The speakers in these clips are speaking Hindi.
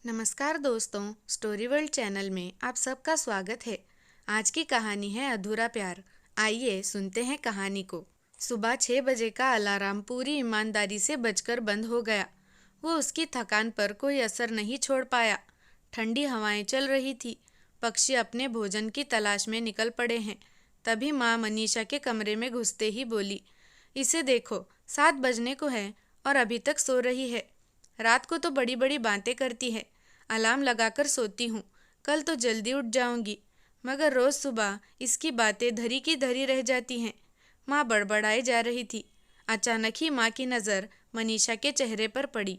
नमस्कार दोस्तों, स्टोरी वर्ल्ड चैनल में आप सबका स्वागत है। आज की कहानी है अधूरा प्यार। आइए सुनते हैं कहानी को। सुबह 6 बजे का अलार्म पूरी ईमानदारी से बजकर बंद हो गया। वो उसकी थकान पर कोई असर नहीं छोड़ पाया। ठंडी हवाएं चल रही थी। पक्षी अपने भोजन की तलाश में निकल पड़े हैं। तभी माँ मनीषा के कमरे में घुसते ही बोली, इसे देखो, 7 बजने को है और अभी तक सो रही है। रात को तो बड़ी बड़ी बातें करती है। अलार्म लगाकर सोती हूँ, कल तो जल्दी उठ जाऊंगी, मगर रोज सुबह इसकी बातें धरी की धरी रह जाती हैं। माँ बड़बड़ाए जा रही थी। अचानक ही माँ की नज़र मनीषा के चेहरे पर पड़ी।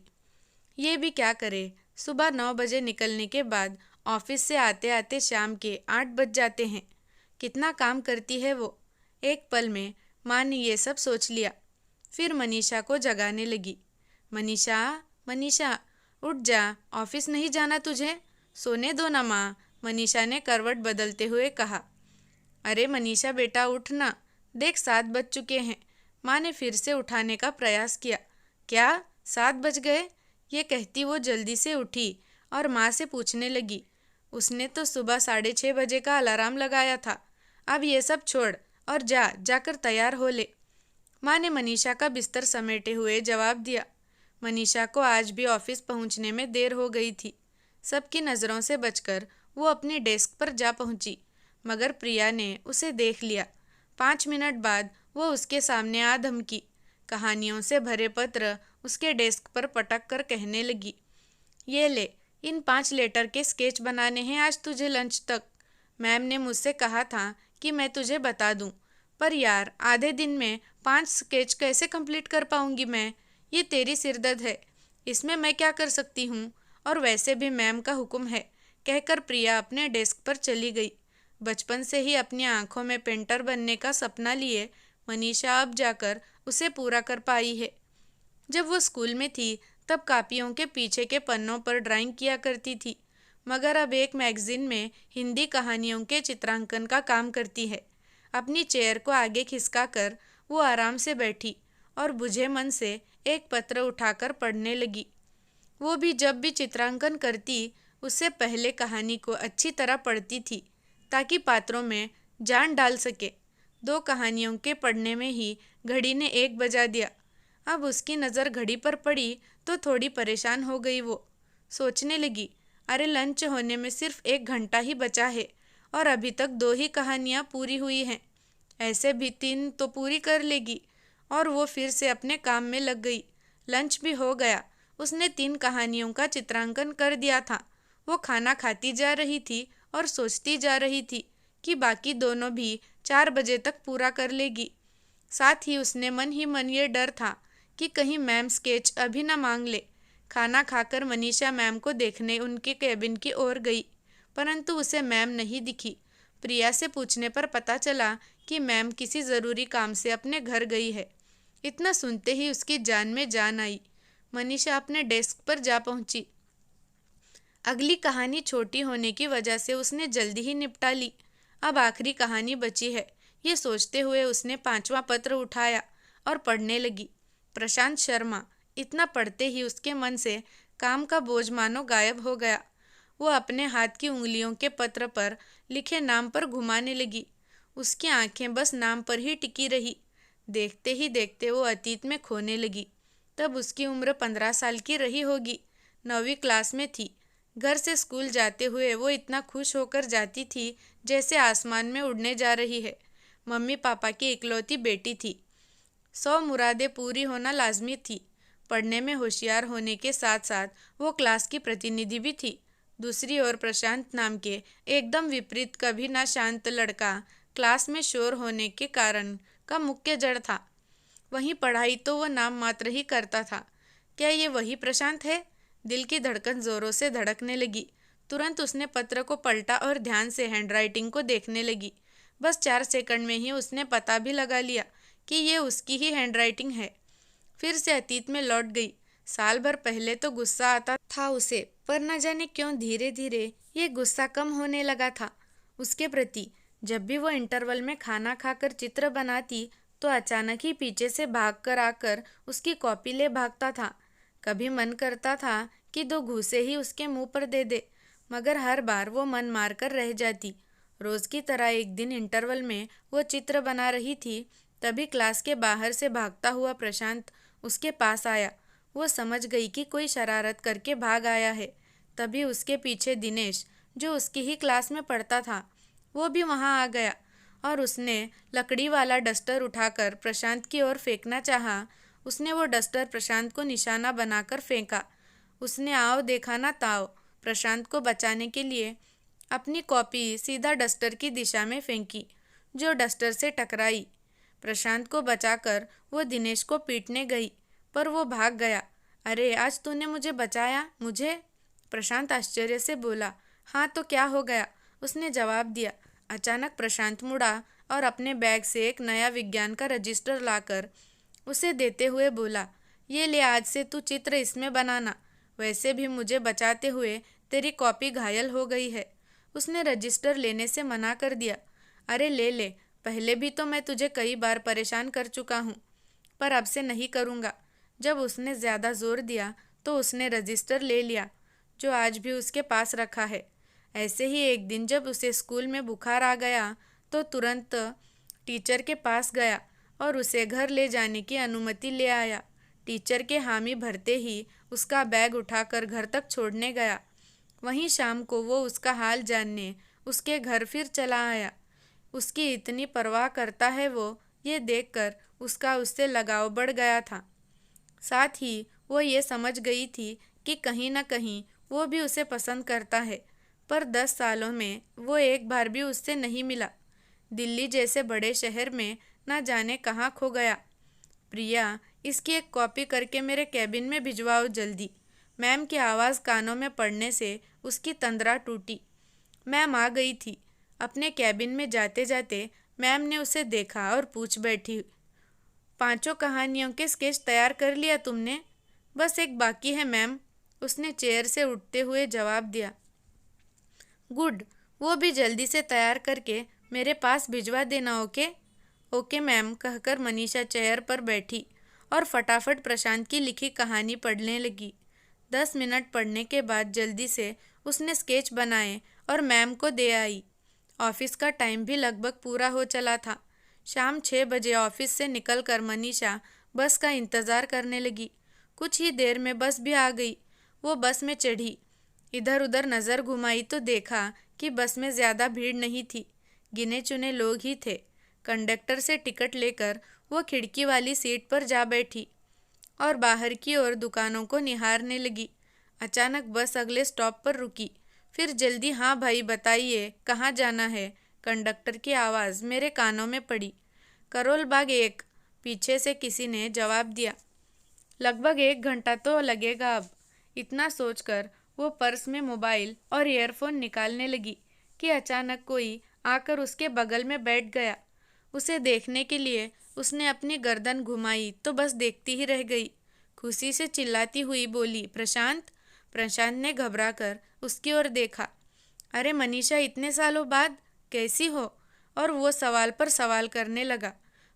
ये भी क्या करे, सुबह 9 बजे निकलने के बाद ऑफिस से आते आते शाम के 8 बज जाते हैं। कितना काम करती है वो। एक पल में माँ ने ये सब सोच लिया। फिर मनीषा को जगाने लगी। मनीषा, मनीषा, उठ जा, ऑफिस नहीं जाना तुझे? सोने दो ना माँ, मनीषा ने करवट बदलते हुए कहा। अरे मनीषा बेटा, उठ ना, देख 7 बज चुके हैं। माँ ने फिर से उठाने का प्रयास किया। क्या 7 बज गए? ये कहती वो जल्दी से उठी और माँ से पूछने लगी, उसने तो सुबह 6:30 बजे का अलार्म लगाया था। अब ये सब छोड़ और जाकर तैयार हो ले। माँ ने मनीषा का बिस्तर समेटे हुए जवाब दिया। मनीषा को आज भी ऑफिस पहुंचने में देर हो गई थी। सबकी नज़रों से बचकर वो अपनी डेस्क पर जा पहुंची, मगर प्रिया ने उसे देख लिया। 5 मिनट बाद वो उसके सामने आ धमकी। कहानियों से भरे पत्र उसके डेस्क पर पटक कर कहने लगी, ये ले, इन 5 लेटर के स्केच बनाने हैं आज तुझे लंच तक। मैम ने मुझसे कहा था कि मैं तुझे बता दूं, पर यार आधे दिन में 5 स्केच कैसे कंप्लीट कर पाऊंगी मैं? ये तेरी सिरदर्द है, इसमें मैं क्या कर सकती हूँ? और वैसे भी मैम का हुक्म है, कहकर प्रिया अपने डेस्क पर चली गई। बचपन से ही अपनी आंखों में पेंटर बनने का सपना लिए मनीषा अब जाकर उसे पूरा कर पाई है। जब वो स्कूल में थी तब कापियों के पीछे के पन्नों पर ड्राइंग किया करती थी, मगर अब एक मैगजीन में हिंदी कहानियों के चित्रांकन का काम करती है। अपनी चेयर को आगे खिसका कर वो आराम से बैठी और बुझे मन से एक पत्र उठाकर पढ़ने लगी। वो भी जब भी चित्रांकन करती उससे पहले कहानी को अच्छी तरह पढ़ती थी, ताकि पात्रों में जान डाल सके। 2 कहानियों के पढ़ने में ही घड़ी ने 1 बजा दिया। अब उसकी नज़र घड़ी पर पड़ी तो थोड़ी परेशान हो गई। वो सोचने लगी, अरे लंच होने में सिर्फ 1 घंटा ही बचा है और अभी तक 2 ही कहानियाँ पूरी हुई हैं। ऐसे भी 3 तो पूरी कर लेगी। और वो फिर से अपने काम में लग गई। लंच भी हो गया। उसने 3 कहानियों का चित्रांकन कर दिया था। वो खाना खाती जा रही थी और सोचती जा रही थी कि बाकी दोनों भी 4 बजे तक पूरा कर लेगी। साथ ही उसने मन ही मन ये डर था कि कहीं मैम स्केच अभी ना मांग ले। खाना खाकर मनीषा मैम को देखने उनके केबिन की ओर गई, परंतु उसे मैम नहीं दिखी। प्रिया से पूछने पर पता चला कि मैम किसी ज़रूरी काम से अपने घर गई है। इतना सुनते ही उसकी जान में जान आई। मनीषा अपने डेस्क पर जा पहुंची। अगली कहानी छोटी होने की वजह से उसने जल्दी ही निपटा ली। अब आखिरी कहानी बची है, ये सोचते हुए उसने 5वां पत्र उठाया और पढ़ने लगी। प्रशांत शर्मा। इतना पढ़ते ही उसके मन से काम का बोझ मानो गायब हो गया। वो अपने हाथ की उंगलियों के पत्र पर लिखे नाम पर घुमाने लगी। उसकी आंखें बस नाम पर ही टिकी रही। देखते ही देखते वो अतीत में खोने लगी। तब उसकी उम्र 15 साल की रही होगी। 9वीं क्लास में थी। घर से स्कूल जाते हुए वो इतना खुश होकर जाती थी जैसे आसमान में उड़ने जा रही है। मम्मी पापा की इकलौती बेटी थी। 100 मुरादें पूरी होना लाजमी थी। पढ़ने में होशियार होने के साथ साथ वो क्लास की प्रतिनिधि भी थी। दूसरी ओर प्रशांत नाम के एकदम विपरीत, कभी ना शांत लड़का क्लास में शोर होने के कारण का मुख्य जड़ था। वहीं पढ़ाई तो वह नाम मात्र ही करता था। क्या ये वही प्रशांत है? दिल की धड़कन जोरों से धड़कने लगी। तुरंत उसने पत्र को पलटा और ध्यान से हैंडराइटिंग को देखने लगी। बस 4 सेकंड में ही उसने पता भी लगा लिया कि ये उसकी ही हैंडराइटिंग है। फिर से अतीत में लौट गई। साल भर पहले तो गुस्सा आता था उसे, पर न जाने क्यों धीरे धीरे ये गुस्सा कम होने लगा था उसके प्रति। जब भी वो इंटरवल में खाना खाकर चित्र बनाती तो अचानक ही पीछे से भाग कर आकर उसकी कॉपी ले भागता था। कभी मन करता था कि 2 घूंसे ही उसके मुंह पर दे दे, मगर हर बार वो मन मार कर रह जाती। रोज की तरह एक दिन इंटरवल में वो चित्र बना रही थी, तभी क्लास के बाहर से भागता हुआ प्रशांत उसके पास आया। वो समझ गई कि कोई शरारत करके भाग आया है। तभी उसके पीछे दिनेश, जो उसकी ही क्लास में पढ़ता था, वो भी वहाँ आ गया और उसने लकड़ी वाला डस्टर उठाकर प्रशांत की ओर फेंकना चाहा। उसने वो डस्टर प्रशांत को निशाना बनाकर फेंका। उसने आओ देखा ना ताओ, प्रशांत को बचाने के लिए अपनी कॉपी सीधा डस्टर की दिशा में फेंकी, जो डस्टर से टकराई। प्रशांत को बचाकर वो दिनेश को पीटने गई, पर वो भाग गया। अरे आज तूने मुझे बचाया, मुझे? प्रशांत आश्चर्य से बोला। हाँ तो क्या हो गया, उसने जवाब दिया। अचानक प्रशांत मुड़ा और अपने बैग से एक नया विज्ञान का रजिस्टर लाकर उसे देते हुए बोला, ये ले, आज से तू चित्र इसमें बनाना। वैसे भी मुझे बचाते हुए तेरी कॉपी घायल हो गई है। उसने रजिस्टर लेने से मना कर दिया। अरे ले ले, पहले भी तो मैं तुझे कई बार परेशान कर चुका हूँ, पर अब से नहीं करूँगा। जब उसने ज़्यादा जोर दिया तो उसने रजिस्टर ले लिया, जो आज भी उसके पास रखा है। ऐसे ही एक दिन जब उसे स्कूल में बुखार आ गया तो तुरंत टीचर के पास गया और उसे घर ले जाने की अनुमति ले आया। टीचर के हामी भरते ही उसका बैग उठाकर घर तक छोड़ने गया। वहीं शाम को वो उसका हाल जानने उसके घर फिर चला आया। उसकी इतनी परवाह करता है वो, ये देखकर उसका उससे लगाव बढ़ गया था। साथ ही वो ये समझ गई थी कि कहीं न कहीं वो भी उसे पसंद करता है, पर 10 सालों में वो एक बार भी उससे नहीं मिला। दिल्ली जैसे बड़े शहर में ना जाने कहाँ खो गया। प्रिया, इसकी एक कॉपी करके मेरे कैबिन में भिजवाओ जल्दी। मैम की आवाज़ कानों में पड़ने से उसकी तंद्रा टूटी। मैम आ गई थी। अपने कैबिन में जाते जाते मैम ने उसे देखा और पूछ बैठी, 5 कहानियों के स्केच तैयार कर लिया तुमने? बस एक बाकी है मैम, उसने चेयर से उठते हुए जवाब दिया। गुड, वो भी जल्दी से तैयार करके मेरे पास भिजवा देना। ओके? ओके मैम, कहकर मनीषा चेयर पर बैठी और फटाफट प्रशांत की लिखी कहानी पढ़ने लगी। 10 मिनट पढ़ने के बाद जल्दी से उसने स्केच बनाए और मैम को दे आई। ऑफिस का टाइम भी लगभग पूरा हो चला था। शाम 6 बजे ऑफिस से निकलकर मनीषा बस का इंतज़ार करने लगी। कुछ ही देर में बस भी आ गई। वो बस में चढ़ी, इधर उधर नज़र घुमाई तो देखा कि बस में ज़्यादा भीड़ नहीं थी, गिने चुने लोग ही थे। कंडक्टर से टिकट लेकर वो खिड़की वाली सीट पर जा बैठी और बाहर की ओर दुकानों को निहारने लगी। अचानक बस अगले स्टॉप पर रुकी। फिर जल्दी, हाँ भाई बताइए कहाँ जाना है? कंडक्टर की आवाज़ मेरे कानों में पड़ी। करोल बाग 1, पीछे से किसी ने जवाब दिया। लगभग 1 घंटा तो लगेगा अब। इतना सोचकर वो पर्स में मोबाइल और ईयरफोन निकालने लगी कि अचानक कोई आकर उसके बगल में बैठ गया। उसे देखने के लिए उसने अपनी गर्दन घुमाई तो बस देखती ही रह गई। खुशी से चिल्लाती हुई बोली, प्रशांत। प्रशांत ने घबराकर उसकी ओर देखा। अरे मनीषा, इतने सालों बाद कैसी हो? और वो सवाल पर सवाल करने लगा।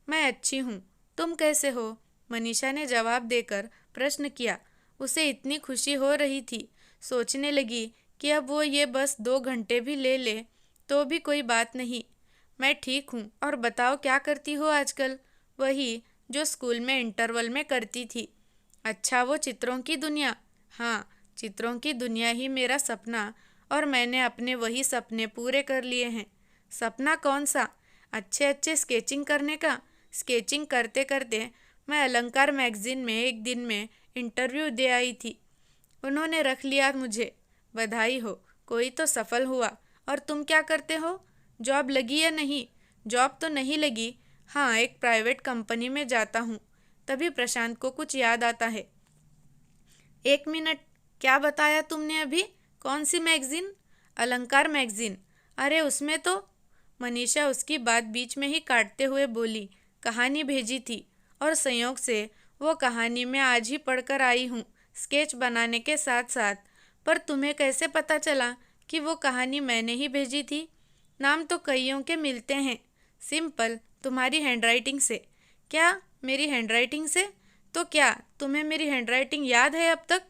मैं अच्छी हूँ, तुम कैसे हो? मनीषा ने जवाब देकर प्रश्न किया। उसे इतनी खुशी हो रही थी, सोचने लगी कि अब वो ये बस 2 घंटे भी ले ले तो भी कोई बात नहीं। मैं ठीक हूँ, और बताओ क्या करती हो आजकल? वही जो स्कूल में इंटरवल में करती थी। अच्छा, वो चित्रों की दुनिया? हाँ, चित्रों की दुनिया ही मेरा सपना, और मैंने अपने वही सपने पूरे कर लिए हैं। सपना कौन सा? अच्छे अच्छे स्केचिंग करने का। स्केचिंग करते करते मैं अलंकार मैगजीन में एक दिन में इंटरव्यू दे आई थी। उन्होंने रख लिया मुझे। बधाई हो, कोई तो सफल हुआ। और तुम क्या करते हो? जॉब लगी या नहीं? जॉब तो नहीं लगी। हाँ, एक प्राइवेट कंपनी में जाता हूँ। तभी प्रशांत को कुछ याद आता है। 1 मिनट, क्या बताया तुमने अभी? कौन सी मैगजीन? अलंकार मैगजीन। अरे उसमें तो। मनीषा उसकी बात बीच में ही काटते हुए बोली, कहानी भेजी थी, और संयोग से वो कहानी मैं आज ही पढ़कर आई हूँ, स्केच बनाने के साथ साथ। पर तुम्हें कैसे पता चला कि वो कहानी मैंने ही भेजी थी? नाम तो कईयों के मिलते हैं। सिंपल, तुम्हारी हैंडराइटिंग से। क्या, मेरी हैंडराइटिंग से? तो क्या तुम्हें मेरी हैंडराइटिंग याद है अब तक?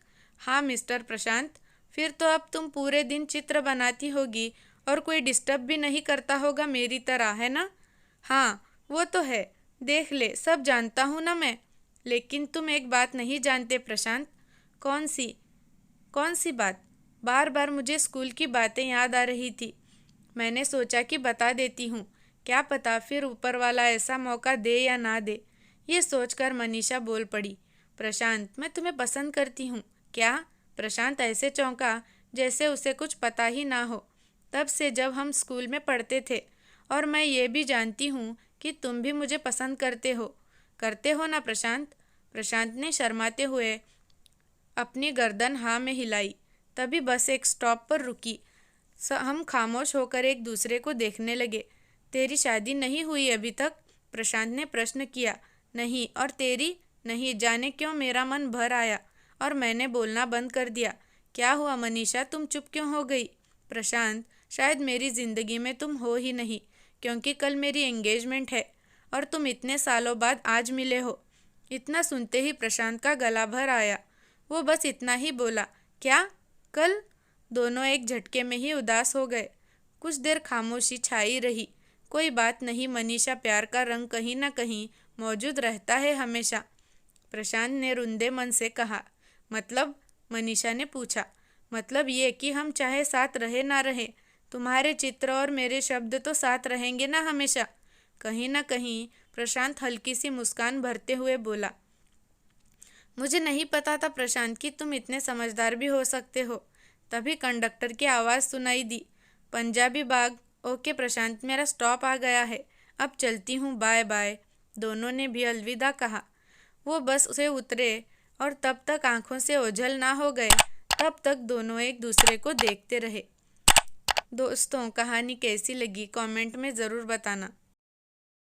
हाँ मिस्टर प्रशांत, फिर तो अब तुम पूरे दिन चित्र बनाती होगी और कोई डिस्टर्ब भी नहीं करता होगा मेरी तरह, है ना? हाँ वो तो है, देख ले सब जानता हूँ ना मैं। लेकिन तुम एक बात नहीं जानते प्रशांत। कौन सी? कौन सी बात? बार बार मुझे स्कूल की बातें याद आ रही थी। मैंने सोचा कि बता देती हूँ, क्या पता फिर ऊपर वाला ऐसा मौका दे या ना दे। ये सोचकर मनीषा बोल पड़ी, प्रशांत मैं तुम्हें पसंद करती हूँ। क्या? प्रशांत ऐसे चौंका जैसे उसे कुछ पता ही ना हो। तब से जब हम स्कूल में पढ़ते थे, और मैं ये भी जानती हूँ कि तुम भी मुझे पसंद करते हो ना प्रशांत? प्रशांत ने शर्माते हुए अपनी गर्दन हाँ में हिलाई। तभी बस एक स्टॉप पर रुकी। हम खामोश होकर एक दूसरे को देखने लगे। तेरी शादी नहीं हुई अभी तक? प्रशांत ने प्रश्न किया। नहीं, और तेरी? नहीं। जाने क्यों मेरा मन भर आया और मैंने बोलना बंद कर दिया। क्या हुआ मनीषा, तुम चुप क्यों हो गई? प्रशांत, शायद मेरी ज़िंदगी में तुम हो ही नहीं, क्योंकि कल मेरी एंगेजमेंट है और तुम इतने सालों बाद आज मिले हो। इतना सुनते ही प्रशांत का गला भर आया। वो बस इतना ही बोला, क्या कल? दोनों एक झटके में ही उदास हो गए। कुछ देर खामोशी छाई रही। कोई बात नहीं मनीषा, प्यार का रंग कहीं ना कहीं मौजूद रहता है हमेशा। प्रशांत ने रुंधे मन से कहा। मतलब? मनीषा ने पूछा। मतलब ये कि हम चाहे साथ रहे ना रहे, तुम्हारे चित्र और मेरे शब्द तो साथ रहेंगे ना हमेशा। कहीं ना कहीं प्रशांत हल्की सी मुस्कान भरते हुए बोला। मुझे नहीं पता था प्रशांत कि तुम इतने समझदार भी हो सकते हो। तभी कंडक्टर की आवाज़ सुनाई दी। पंजाबी बाग। ओके प्रशांत, मेरा स्टॉप आ गया है, अब चलती हूँ, बाय बाय। दोनों ने भी अलविदा कहा। वो बस से उतरे और तब तक आंखों से ओझल ना हो गए, तब तक दोनों एक दूसरे को देखते रहे। दोस्तों, कहानी कैसी लगी कमेंट में ज़रूर बताना।